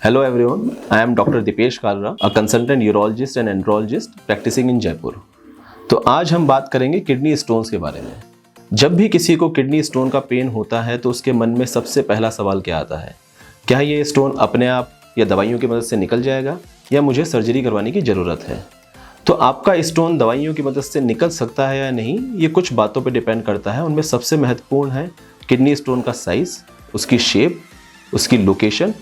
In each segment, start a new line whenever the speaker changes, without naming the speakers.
Hello everyone, I am Dr. Dipesh Kalra, a consultant urologist and andrologist practicing in Jaipur. तो आज हम बात करेंगे किडनी स्टोन्स के बारे में। जब भी किसी को किडनी स्टोन का पेन होता है तो उसके मन में सबसे पहला सवाल क्या आता है? क्या ये स्टोन अपने आप या दवाइयों की मदद से निकल जाएगा या मुझे सर्जरी करवाने की ज़रूरत है? तो आपका स्टोन दवाइयों की मदद से निकल सकता है या नहीं, ये कुछ बातों पर डिपेंड करता है। उनमें सबसे महत्वपूर्ण है किडनी स्टोन का साइज़, उसकी शेप, उसकी location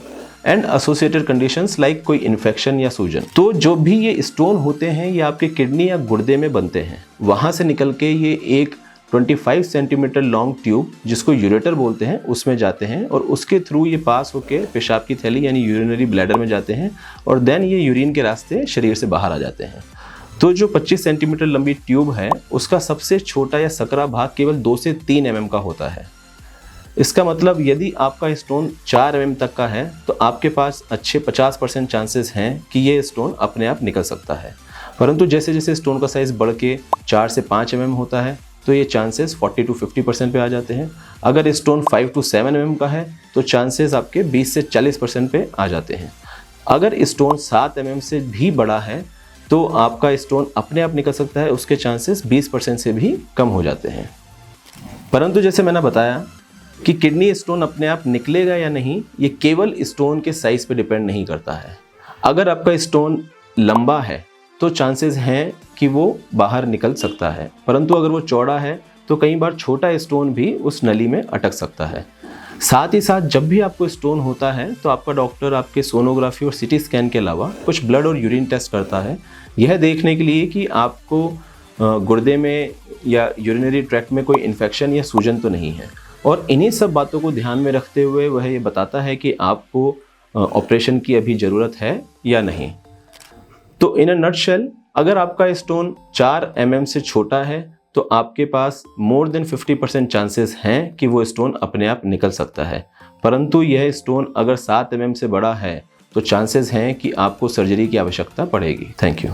and associated conditions like कोई इन्फेक्शन या सूजन। तो जो भी ये स्टोन होते हैं ये आपके किडनी या गुर्दे में बनते हैं। वहाँ से निकल के ये एक 25 सेंटीमीटर लॉन्ग ट्यूब जिसको यूरेटर बोलते हैं उसमें जाते हैं और उसके थ्रू ये पास होके पेशाब की थैली यानी यूरिनरी ब्लैडर में जाते हैं और देन ये यूरिन के रास्ते शरीर से बाहर आ जाते हैं। तो जो 25 सेंटीमीटर लंबी ट्यूब है उसका सबसे छोटा या सकरा भाग केवल 2 से 3 mm का होता है। इसका मतलब यदि आपका स्टोन 4 mm तक का है तो आपके पास अच्छे 50% चांसेस हैं कि ये स्टोन अपने आप निकल सकता है। परंतु जैसे जैसे स्टोन का साइज़ बढ़ के 4 से 5 mm होता है तो ये चांसेस 40 to 50% पे आ जाते हैं। अगर स्टोन 5 to 7 mm का है तो चांसेस आपके 20 से 40% पे आ जाते हैं। अगर स्टोन 7 mm से भी बड़ा है तो आपका स्टोन अपने आप निकल सकता है, उसके चांसेस 20% से भी कम हो जाते हैं। परंतु जैसे मैंने बताया कि किडनी स्टोन अपने आप निकलेगा या नहीं, ये केवल स्टोन के साइज़ पे डिपेंड नहीं करता है। अगर आपका स्टोन लंबा है तो चांसेस हैं कि वो बाहर निकल सकता है, परंतु अगर वो चौड़ा है तो कई बार छोटा स्टोन भी उस नली में अटक सकता है। साथ ही साथ जब भी आपको स्टोन होता है तो आपका डॉक्टर आपके सोनोग्राफी और सिटी स्कैन के अलावा कुछ ब्लड और यूरिन टेस्ट करता है, यह देखने के लिए कि आपको गुर्दे में या यूरिनरी ट्रैक्ट में कोई इन्फेक्शन या सूजन तो नहीं है। और इन्हीं सब बातों को ध्यान में रखते हुए वह ये बताता है कि आपको ऑपरेशन की अभी ज़रूरत है या नहीं। तो इन अ नटशेल, अगर आपका स्टोन 4 mm से छोटा है तो आपके पास मोर देन 50% चांसेस हैं कि वो स्टोन अपने आप निकल सकता है। परंतु यह स्टोन अगर 7 mm से बड़ा है तो चांसेस हैं कि आपको सर्जरी की आवश्यकता पड़ेगी। Thank you.